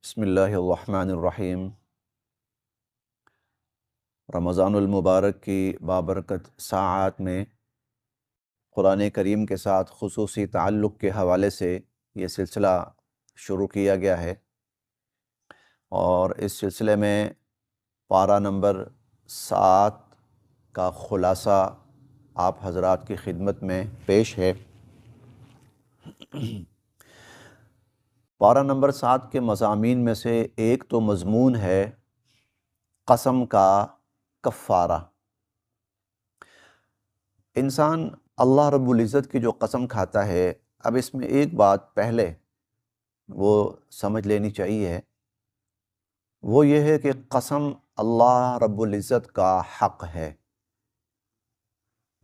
بسم اللہ الرحمن الرحیم۔ رمضان المبارک کی بابرکت ساعات میں قرآن کریم کے ساتھ خصوصی تعلق کے حوالے سے یہ سلسلہ شروع کیا گیا ہے، اور اس سلسلے میں پارہ نمبر 7 کا خلاصہ آپ حضرات کی خدمت میں پیش ہے۔ پارہ نمبر 7 کے مضامین میں سے ایک تو مضمون ہے قسم کا کفارہ۔ انسان اللہ رب العزت کی جو قسم کھاتا ہے، اب اس میں ایک بات پہلے وہ سمجھ لینی چاہیے، وہ یہ ہے کہ قسم اللہ رب العزت کا حق ہے،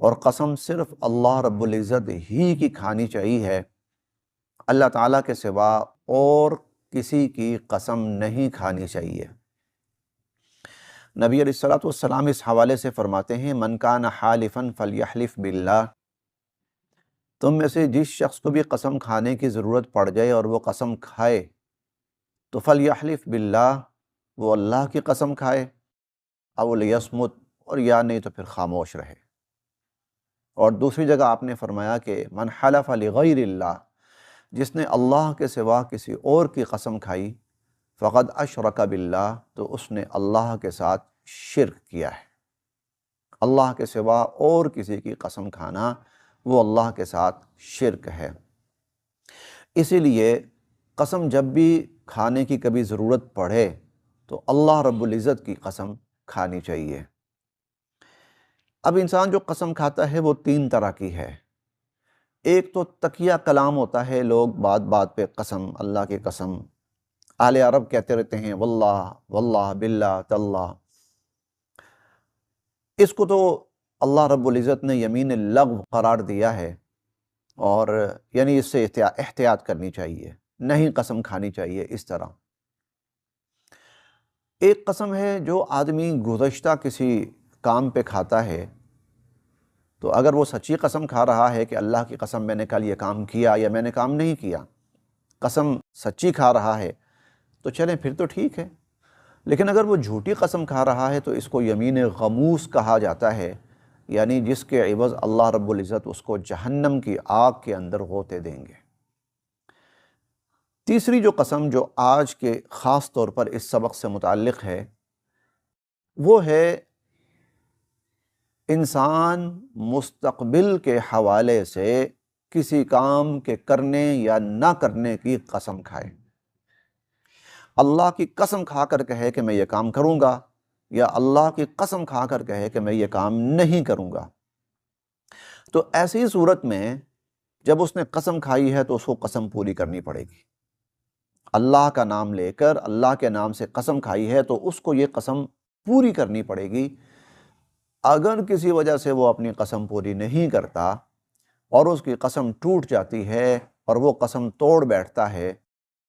اور قسم صرف اللہ رب العزت ہی کی کھانی چاہیے، اللہ تعالیٰ کے سوا اور کسی کی قسم نہیں کھانی چاہیے۔ نبی علیہ السلام اس حوالے سے فرماتے ہیں، من کان حالفا فلیحلف باللہ، تم میں سے جس شخص کو بھی قسم کھانے کی ضرورت پڑ جائے اور وہ قسم کھائے تو فلیحلف باللہ، وہ اللہ کی قسم کھائے، او لیصمت، اور یا نہیں تو پھر خاموش رہے۔ اور دوسری جگہ آپ نے فرمایا کہ من حلف لغیر اللہ، جس نے اللہ کے سوا کسی اور کی قسم کھائی، فقد اشرک باللہ، تو اس نے اللہ کے ساتھ شرک کیا ہے۔ اللہ کے سوا اور کسی کی قسم کھانا وہ اللہ کے ساتھ شرک ہے۔ اسی لیے قسم جب بھی کھانے کی کبھی ضرورت پڑے تو اللہ رب العزت کی قسم کھانی چاہیے۔ اب انسان جو قسم کھاتا ہے وہ 3 طرح کی ہے۔ ایک تو تقیہ کلام ہوتا ہے، لوگ بات بات پہ قسم، اللہ کی قسم، اہل عرب کہتے رہتے ہیں واللہ واللہ باللہ تاللہ۔ اس کو تو اللہ رب العزت نے یمین لغو قرار دیا ہے، اور یعنی اس سے احتیاط کرنی چاہیے، نہیں قسم کھانی چاہیے اس طرح۔ ایک قسم ہے جو آدمی گزشتہ کسی کام پہ کھاتا ہے، تو اگر وہ سچی قسم کھا رہا ہے کہ اللہ کی قسم میں نے کل یہ کام کیا یا میں نے کام نہیں کیا، قسم سچی کھا رہا ہے تو چلیں پھر تو ٹھیک ہے۔ لیکن اگر وہ جھوٹی قسم کھا رہا ہے تو اس کو یمین غموس کہا جاتا ہے، یعنی جس کے عوض اللہ رب العزت اس کو جہنم کی آگ کے اندر غوطے دیں گے۔ تیسری جو قسم جو آج کے خاص طور پر اس سبق سے متعلق ہے، وہ ہے انسان مستقبل کے حوالے سے کسی کام کے کرنے یا نہ کرنے کی قسم کھائے۔ اللہ کی قسم کھا کر کہے کہ میں یہ کام کروں گا، یا اللہ کی قسم کھا کر کہے کہ میں یہ کام نہیں کروں گا۔ تو ایسی صورت میں جب اس نے قسم کھائی ہے تو اس کو قسم پوری کرنی پڑے گی۔ اللہ کا نام لے کر اللہ کے نام سے قسم کھائی ہے تو اس کو یہ قسم پوری کرنی پڑے گی۔ اگر کسی وجہ سے وہ اپنی قسم پوری نہیں کرتا اور اس کی قسم ٹوٹ جاتی ہے اور وہ قسم توڑ بیٹھتا ہے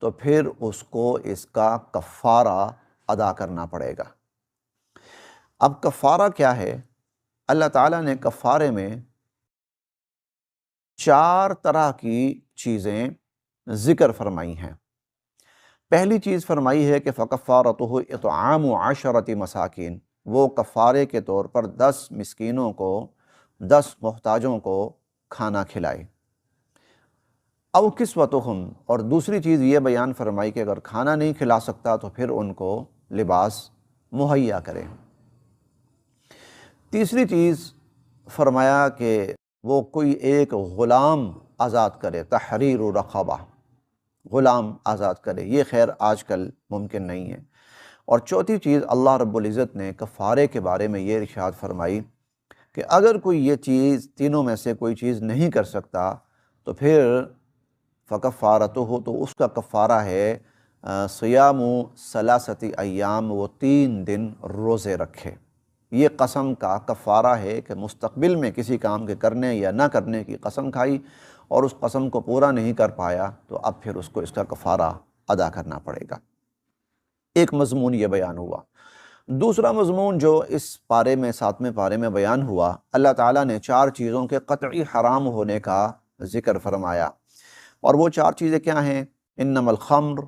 تو پھر اس کو اس کا کفارہ ادا کرنا پڑے گا۔ اب کفارہ کیا ہے؟ اللہ تعالیٰ نے کفارے میں 4 طرح کی چیزیں ذکر فرمائی ہیں۔ پہلی چیز فرمائی ہے کہ فَكَفَّارَتُهُ اطعام 10 مساکین، وہ کفارے کے طور پر 10 مسکینوں کو، 10 محتاجوں کو کھانا کھلائے۔ او کسوتہم، اور دوسری چیز یہ بیان فرمائی کہ اگر کھانا نہیں کھلا سکتا تو پھر ان کو لباس مہیا کرے۔ تیسری چیز فرمایا کہ وہ کوئی ایک غلام آزاد کرے، تحریر رقبہ، غلام آزاد کرے۔ یہ خیر آج کل ممکن نہیں ہے۔ اور چوتھی چیز اللہ رب العزت نے کفارے کے بارے میں یہ ارشاد فرمائی کہ اگر کوئی یہ چیز تینوں میں سے کوئی چیز نہیں کر سکتا تو پھر فکفارتہ، تو اس کا کفارہ ہے صیام 3 ایام، وہ 3 دن روزے رکھے۔ یہ قسم کا کفارہ ہے کہ مستقبل میں کسی کام کے کرنے یا نہ کرنے کی قسم کھائی اور اس قسم کو پورا نہیں کر پایا تو اب پھر اس کو اس کا کفارہ ادا کرنا پڑے گا۔ ایک مضمون یہ بیان ہوا۔ دوسرا مضمون جو اس پارے میں 7ویں پارے میں بیان ہوا، اللہ تعالیٰ نے 4 چیزوں کے قطعی حرام ہونے کا ذکر فرمایا، اور وہ 4 چیزیں کیا ہیں؟ انما الخمر،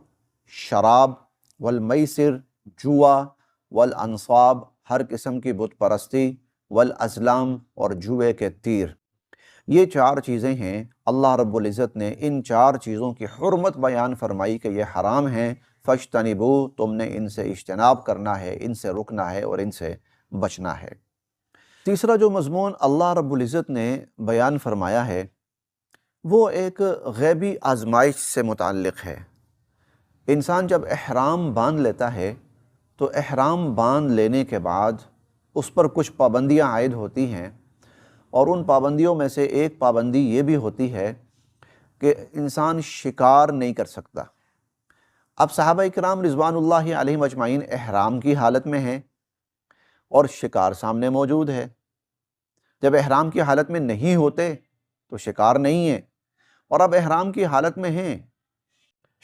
شراب، والمیسر جوا، والانصاب ہر قسم کی بت پرستی، والازلام اور جوئے کے تیر۔ یہ 4 چیزیں ہیں، اللہ رب العزت نے ان 4 چیزوں کی حرمت بیان فرمائی کہ یہ حرام ہیں، فاجتنبو، تم نے ان سے اجتناب کرنا ہے، ان سے رکنا ہے اور ان سے بچنا ہے۔ تیسرا جو مضمون اللہ رب العزت نے بیان فرمایا ہے وہ ایک غیبی آزمائش سے متعلق ہے۔ انسان جب احرام باندھ لیتا ہے تو احرام باندھ لینے کے بعد اس پر کچھ پابندیاں عائد ہوتی ہیں، اور ان پابندیوں میں سے ایک پابندی یہ بھی ہوتی ہے کہ انسان شکار نہیں کر سکتا۔ اب صحابہ کرام رضوان اللہ علیہم اجمعین احرام کی حالت میں ہیں اور شکار سامنے موجود ہے۔ جب احرام کی حالت میں نہیں ہوتے تو شکار نہیں ہے، اور اب احرام کی حالت میں ہیں،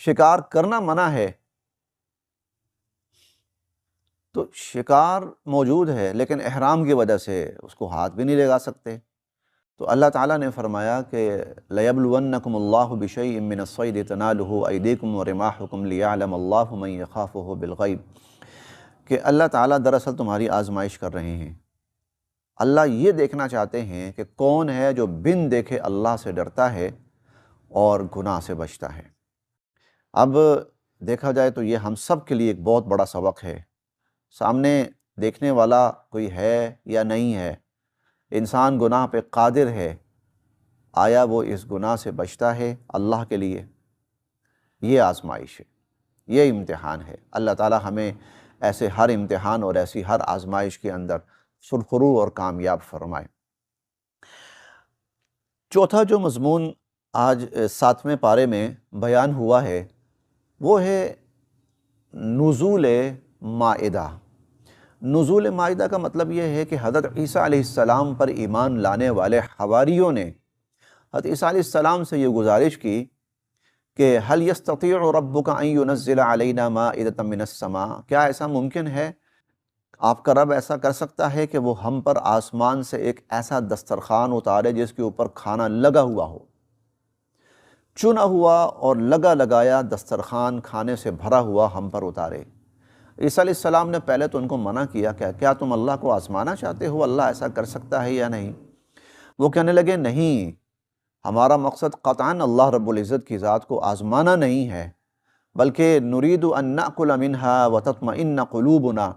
شکار کرنا منع ہے، تو شکار موجود ہے لیکن احرام کی وجہ سے اس کو ہاتھ بھی نہیں لگا سکتے۔ تو اللہ تعالیٰ نے فرمایا کہ لَيَبْلُوَنَّكُمُ اللَّهُ بِشَيْءٍ مِّنَ الصَّيْدِ تَنَالُهُ أَيْدِيكُمْ وَرِمَاحُكُمْ لِيَعْلَمَ اللَّهُ مَن يَخَافُهُ بِالْغَيْبِ، کہ اللہ تعالیٰ دراصل تمہاری آزمائش کر رہے ہیں۔ اللہ یہ دیکھنا چاہتے ہیں کہ کون ہے جو بن دیکھے اللہ سے ڈرتا ہے اور گناہ سے بچتا ہے۔ اب دیکھا جائے تو یہ ہم سب کے لیے ایک بہت بڑا سبق ہے۔ سامنے دیکھنے والا کوئی ہے یا نہیں ہے، انسان گناہ پہ قادر ہے، آیا وہ اس گناہ سے بچتا ہے اللہ کے لیے؟ یہ آزمائش ہے، یہ امتحان ہے۔ اللہ تعالی ہمیں ایسے ہر امتحان اور ایسی ہر آزمائش کے اندر سرخرو اور کامیاب فرمائے۔ چوتھا جو مضمون آج 7ویں پارے میں بیان ہوا ہے وہ ہے نزول مائدہ۔ نزول مائدہ کا مطلب یہ ہے کہ حضرت عیسیٰ علیہ السلام پر ایمان لانے والے حواریوں نے حضرت عیسیٰ علیہ السلام سے یہ گزارش کی کہ هل يستطيع ربك ان ينزل علينا مائدة من السماء، کیا ایسا ممکن ہے، آپ کا رب ایسا کر سکتا ہے کہ وہ ہم پر آسمان سے ایک ایسا دسترخوان اتارے جس کے اوپر کھانا لگا ہوا ہو، چنا ہوا اور لگا لگایا دسترخوان کھانے سے بھرا ہوا ہم پر اتارے۔ عیسیٰ علیہ السلام نے پہلے تو ان کو منع کیا کہ کیا تم اللہ کو آزمانا چاہتے ہو، اللہ ایسا کر سکتا ہے یا نہیں؟ وہ کہنے لگے نہیں، ہمارا مقصد قطعاً اللہ رب العزت کی ذات کو آزمانا نہیں ہے، بلکہ نرید ان نأکل منہا وتطمئن قلوبنا،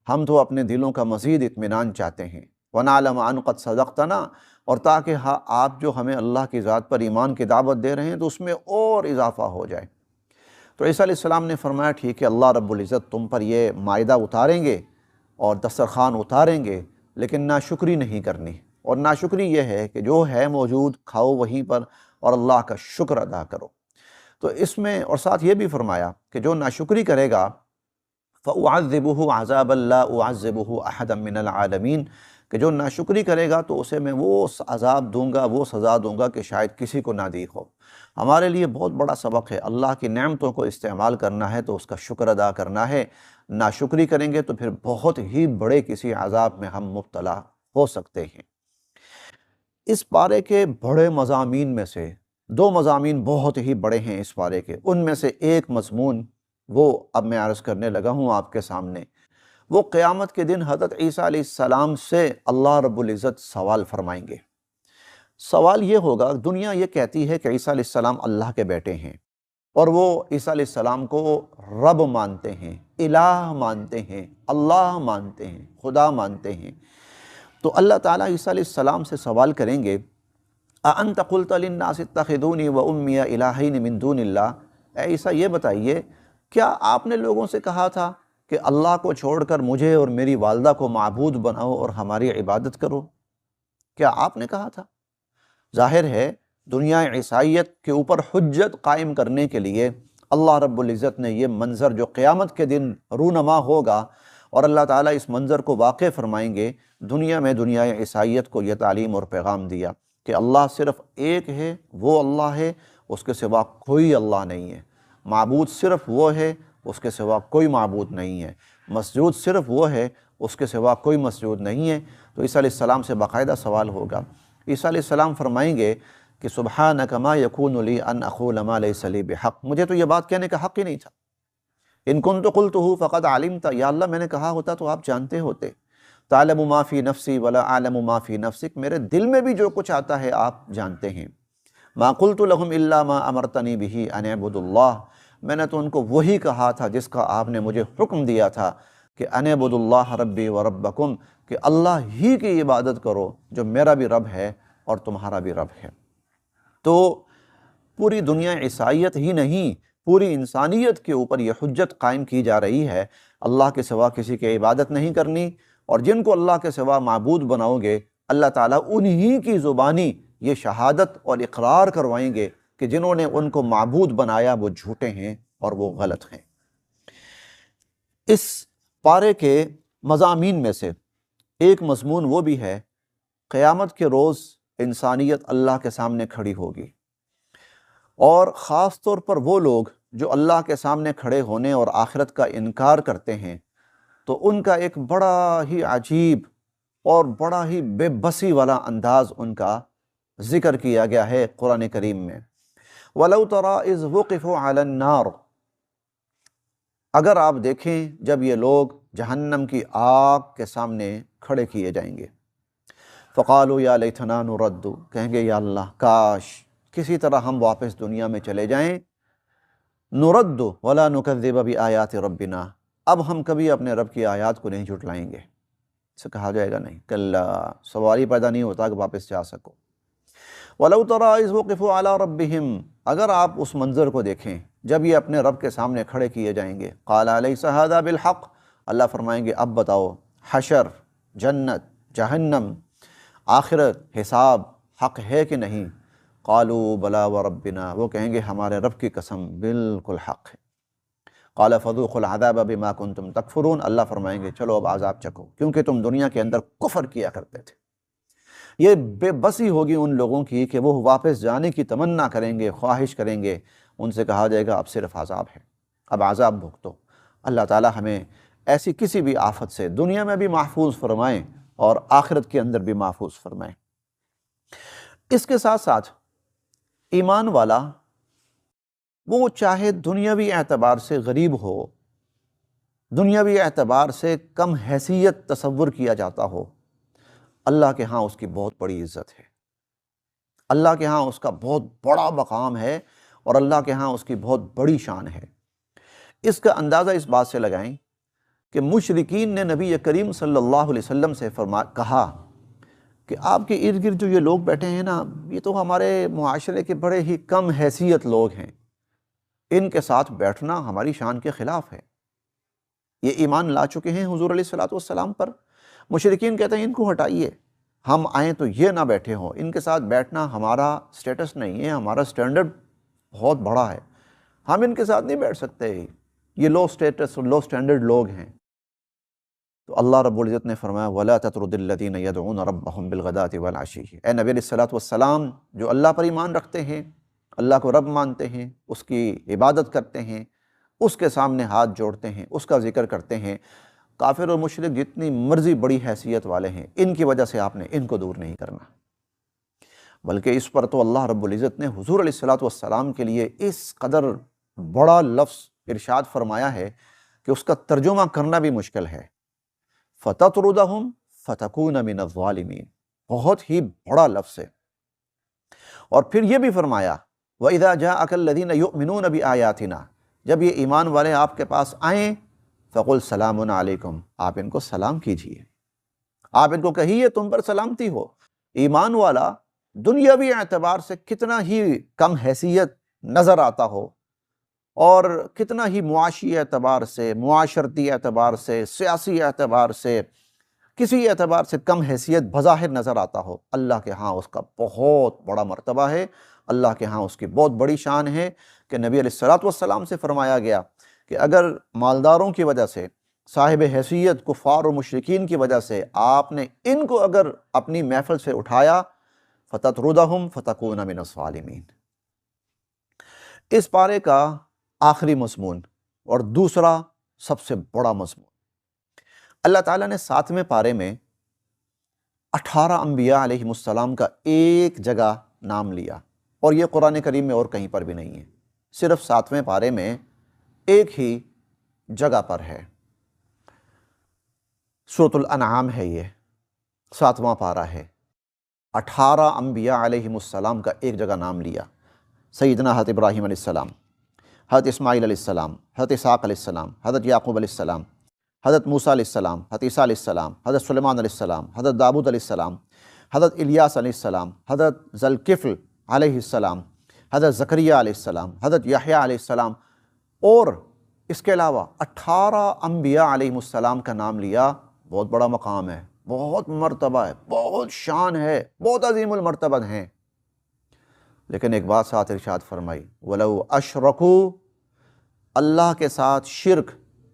ہم تو اپنے دلوں کا مزید اطمینان چاہتے ہیں، ونعلم ان قد صدقتنا، اور تاکہ آپ جو ہمیں اللہ کی ذات پر ایمان کی دعوت دے رہے ہیں تو اس میں اور اضافہ ہو جائے۔ تو عیسیٰ علیہ السلام نے فرمایا ٹھیک ہے، اللہ رب العزت تم پر یہ مائدہ اتاریں گے اور دسترخوان اتاریں گے، لیکن ناشکری نہیں کرنی، اور ناشکری یہ ہے کہ جو ہے موجود کھاؤ وہیں پر اور اللہ کا شکر ادا کرو۔ تو اس میں اور ساتھ یہ بھی فرمایا کہ جو ناشکری کرے گا فَأُعَذِّبُهُ عَذَابًا لَا أُعَذِّبُهُ أَحَدًا مِّنَ الْعَالَمِينَ، کہ جو ناشکری کرے گا تو اسے میں وہ عذاب دوں گا، وہ سزا دوں گا کہ شاید کسی کو نہ دی ہو۔ ہمارے لیے بہت بڑا سبق ہے، اللہ کی نعمتوں کو استعمال کرنا ہے تو اس کا شکر ادا کرنا ہے، ناشکری کریں گے تو پھر بہت ہی بڑے کسی عذاب میں ہم مبتلا ہو سکتے ہیں۔ اس پارے کے بڑے مضامین میں سے 2 مضامین بہت ہی بڑے ہیں اس پارے کے، ان میں سے ایک مضمون وہ اب میں عرض کرنے لگا ہوں آپ کے سامنے، وہ قیامت کے دن حضرت عیسیٰ علیہ السلام سے اللہ رب العزت سوال فرمائیں گے۔ سوال یہ ہوگا، دنیا یہ کہتی ہے کہ عیسیٰ علیہ السلام اللہ کے بیٹے ہیں، اور وہ عیسیٰ علیہ السلام کو رب مانتے ہیں، الہ مانتے ہیں، اللہ مانتے ہیں، خدا مانتے ہیں۔ تو اللہ تعالیٰ عیسیٰ علیہ السلام سے سوال کریں گے اَأَنْتَ قُلْتَ لِلنَّاسِ اتَّخِذُونِي وَأُمِّيَ إِلَٰهَيْنِ مِن دُونِ اللَّهِ، اے عیسیٰ یہ بتائیے کیا آپ نے لوگوں سے کہا تھا کہ اللہ کو چھوڑ کر مجھے اور میری والدہ کو معبود بناؤ اور ہماری عبادت کرو؟ کیا آپ نے کہا تھا؟ ظاہر ہے دنیا عیسائیت کے اوپر حجت قائم کرنے کے لیے اللہ رب العزت نے یہ منظر جو قیامت کے دن رونما ہوگا اور اللہ تعالیٰ اس منظر کو واقع فرمائیں گے، دنیا میں دنیا عیسائیت کو یہ تعلیم اور پیغام دیا کہ اللہ صرف ایک ہے، وہ اللہ ہے، اس کے سوا کوئی اللہ نہیں ہے، معبود صرف وہ ہے، اس کے سوا کوئی معبود نہیں ہے، مسجود صرف وہ ہے، اس کے سوا کوئی مسجود نہیں ہے۔ تو عیسیٰ علیہ السلام سے باقاعدہ سوال ہوگا۔ عیسیٰ علیہ السلام فرمائیں گے کہ سبحانک ما یکون لی ان اقول ما لیس لی بحق، مجھے تو یہ بات کہنے کا حق ہی نہیں تھا، ان کنت قلتہ فقد علمت، یا اللہ میں نے کہا ہوتا تو آپ جانتے ہوتے، تعلم ما فی نفسی ولا اعلم ما فی نفسک، میرے دل میں بھی جو کچھ آتا ہے آپ جانتے ہیں، ما قلت لهم الا ما امرتنی بہ ان اعبدوا اللہ، میں نے تو ان کو وہی کہا تھا جس کا آپ نے مجھے حکم دیا تھا کہ ان اعبدوا اللہ ربی و ربکم، کہ اللہ ہی کی عبادت کرو جو میرا بھی رب ہے اور تمہارا بھی رب ہے۔ تو پوری دنیا عیسائیت ہی نہیں، پوری انسانیت کے اوپر یہ حجت قائم کی جا رہی ہے، اللہ کے سوا کسی کی عبادت نہیں کرنی، اور جن کو اللہ کے سوا معبود بناؤ گے اللہ تعالیٰ انہی کی زبانی یہ شہادت اور اقرار کروائیں گے کہ جنہوں نے ان کو معبود بنایا وہ جھوٹے ہیں اور وہ غلط ہیں۔ اس پارے کے مضامین میں سے ایک مضمون وہ بھی ہے، قیامت کے روز انسانیت اللہ کے سامنے کھڑی ہوگی، اور خاص طور پر وہ لوگ جو اللہ کے سامنے کھڑے ہونے اور آخرت کا انکار کرتے ہیں، تو ان کا ایک بڑا ہی عجیب اور بڑا ہی بے بسی والا انداز ان کا ذکر کیا گیا ہے قرآن کریم میں۔ وَلَوْ تَرَىٰ إِذْ وُقِفُوا عَلَى النَّارِ، اگر آپ دیکھیں جب یہ لوگ جہنم کی آگ کے سامنے کھڑے کیے جائیں گے، فَقَالُوا يَا لَيْتَنَا نُرَدُّ، کہیں گے یا اللہ کاش کسی طرح ہم واپس دنیا میں چلے جائیں، نُرَدُّ وَلَا نُكَذِّبَ بِآيَاتِ رَبِّنَا، اب ہم کبھی اپنے رب کی آیات کو نہیں جھٹلائیں گے۔ سے کہا جائے گا نہیں، کلا، سوال ہی پیدا نہیں ہوتا کہ واپس جا سکو۔ وَلَوْ تَرَىٰ إِذْ وُقِفُوا عَلَىٰ رَبِّهِمْ، اگر آپ اس منظر کو دیکھیں جب یہ اپنے رب کے سامنے کھڑے کیے جائیں گے، قَالَ أَلَيْسَ هَٰذَا بِالْحَقِّ، اللہ فرمائیں گے اب بتاؤ حشر، جنت، جہنم، آخرت، حساب حق ہے کہ نہیں؟ قَالُوا بَلَىٰ وَرَبِّنَا، وہ کہیں گے ہمارے رب کی قسم بالکل حق ہے۔ قَالَ فَذُوقُوا الْعَذَابَ بِمَا كُنتُمْ تَكْفُرُونَ، اللہ فرمائیں گے چلو اب عذاب چکھو کیونکہ تم دنیا کے اندر کفر کیا کرتے تھے۔ یہ بے بسی ہوگی ان لوگوں کی کہ وہ واپس جانے کی تمنا کریں گے، خواہش کریں گے، ان سے کہا جائے گا اب صرف عذاب ہے، اب عذاب بھگتو۔ اللہ تعالی ہمیں ایسی کسی بھی آفت سے دنیا میں بھی محفوظ فرمائیں اور آخرت کے اندر بھی محفوظ فرمائیں۔ اس کے ساتھ ساتھ ایمان والا وہ چاہے دنیاوی اعتبار سے غریب ہو، دنیاوی اعتبار سے کم حیثیت تصور کیا جاتا ہو، اللہ کے ہاں اس کی بہت بڑی عزت ہے، اللہ کے ہاں اس کا بہت بڑا مقام ہے، اور اللہ کے ہاں اس کی بہت بڑی شان ہے۔ اس کا اندازہ اس بات سے لگائیں کہ مشرکین نے نبی کریم صلی اللہ علیہ وسلم سے کہا کہ آپ کے ارد گرد جو یہ لوگ بیٹھے ہیں نا، یہ تو ہمارے معاشرے کے بڑے ہی کم حیثیت لوگ ہیں، ان کے ساتھ بیٹھنا ہماری شان کے خلاف ہے۔ یہ ایمان لا چکے ہیں حضور علیہ الصلوۃ والسلام پر، مشرکین کہتے ہیں ان کو ہٹائیے، ہم آئیں تو یہ نہ بیٹھے ہوں، ان کے ساتھ بیٹھنا ہمارا سٹیٹس نہیں ہے، ہمارا سٹینڈرڈ بہت بڑا ہے، ہم ان کے ساتھ نہیں بیٹھ سکتے، یہ لو سٹیٹس لو سٹینڈرڈ لوگ ہیں۔ تو اللہ رب العزت نے فرمایا وَلَا تَطْرُدِ الَّذِينَ يَدْعُونَ رَبَّهُمْ بِالْغَدَاةِ وَالْعَشِيِّ، اے نبی علیہ الصلوۃ والسلام جو اللہ پر ایمان رکھتے ہیں، اللہ کو رب مانتے ہیں، اس کی عبادت کرتے ہیں، اس کے سامنے ہاتھ جوڑتے ہیں، اس کا ذکر کرتے ہیں، کافر اور مشرک جتنی مرضی بڑی حیثیت والے ہیں، ان کی وجہ سے آپ نے ان کو دور نہیں کرنا، بلکہ اس پر تو اللہ رب العزت نے حضور علیہ الصلوۃ والسلام کے لیے اس قدر بڑا لفظ ارشاد فرمایا ہے کہ اس کا ترجمہ کرنا بھی مشکل ہے، فَتَطْرُدَهُمْ فَتَكُونَ مِنَ الظَّالِمِينَ، بہت ہی بڑا لفظ ہے۔ اور پھر یہ بھی فرمایا وَإِذَا جَاءَكَ الَّذِينَ يُؤْمِنُونَ بِآيَاتِنَا، جب یہ ایمان والے آپ کے پاس آئیں فَقُلْ سَلَامٌ عَلَيْكُمْ، آپ ان کو سلام کیجئے، آپ ان کو کہیے تم پر سلامتی ہو۔ ایمان والا دنیاوی اعتبار سے کتنا ہی کم حیثیت نظر آتا ہو، اور کتنا ہی معاشی اعتبار سے، معاشرتی اعتبار سے، سیاسی اعتبار سے، کسی اعتبار سے کم حیثیت بظاہر نظر آتا ہو، اللہ کے ہاں اس کا بہت بڑا مرتبہ ہے، اللہ کے ہاں اس کی بہت بڑی شان ہے کہ نبی علیہ الصلوۃ والسلام سے فرمایا گیا کہ اگر مالداروں کی وجہ سے، صاحب حیثیت کفار و مشرکین کی وجہ سے آپ نے ان کو اگر اپنی محفل سے اٹھایا فَتَطْرُدَهُمْ فَتَكُونَ مِنَ الظَّالِمِينَ۔ اس پارے کا آخری مضمون اور دوسرا سب سے بڑا مضمون، اللہ تعالیٰ نے 7ویں پارے میں 18 انبیاء علیہم السلام کا ایک جگہ نام لیا، اور یہ قرآن کریم میں اور کہیں پر بھی نہیں ہے، صرف 7ویں پارے میں ایک ہی جگہ پر ہے۔ سورۃ الانعام ہے، یہ 7واں پارہ ہے۔ 18 انبیاء علیہم السلام کا ایک جگہ نام لیا۔ سیدنا حضرت ابراہیم علیہ السلام، حضرت اسماعیل علیہ السلام، حضرت اسحاق علیہ السلام، حضرت یعقوب علیہ السلام، حضرت موسیٰ علیہ السلام، حضرت عیسیٰ علیہ السلام، حضرت سلیمان علیہ السلام، حضرت داؤد علیہ السلام، حضرت الیاس علیہ السلام، حضرت ذوالکفل علیہ السلام، حضرت زکریہ علیہ السلام، حضرت یحییٰ علیہ السلام، اور اس کے علاوہ 18 انبیاء علیہ السلام کا نام لیا۔ بہت بڑا مقام ہے، بہت مرتبہ ہے، بہت شان ہے، بہت عظیم المرتبہ ہیں۔ لیکن ایک بات ساتھ ارشاد فرمائی، وَلَوْ أَشْرَكُوا، اللہ کے ساتھ شرک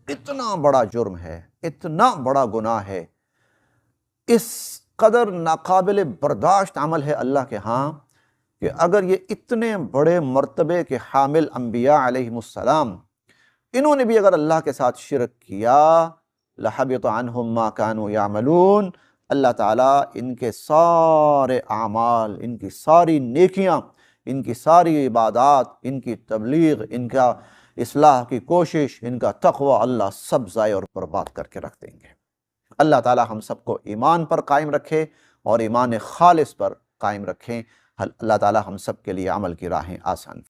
اتنا بڑا جرم ہے، اتنا بڑا گناہ ہے، اس قدر ناقابل برداشت عمل ہے اللہ کے ہاں کہ اگر یہ اتنے بڑے مرتبے کے حامل انبیاء علیہم السلام، انہوں نے بھی اگر اللہ کے ساتھ شرک کیا، لَحَبِطَ عَنْهُمْ مَا كَانُوا يَعْمَلُونَ، اللہ تعالیٰ ان کے سارے اعمال، ان کی ساری نیکیاں، ان کی ساری عبادات، ان کی تبلیغ، ان کا اصلاح کی کوشش، ان کا تقوی، اللہ سب ضائع اور برباد کر کے رکھ دیں گے۔ اللہ تعالیٰ ہم سب کو ایمان پر قائم رکھے اور ایمان خالص پر قائم رکھیں۔ اللہ تعالیٰ ہم سب کے لیے عمل کی راہیں آسان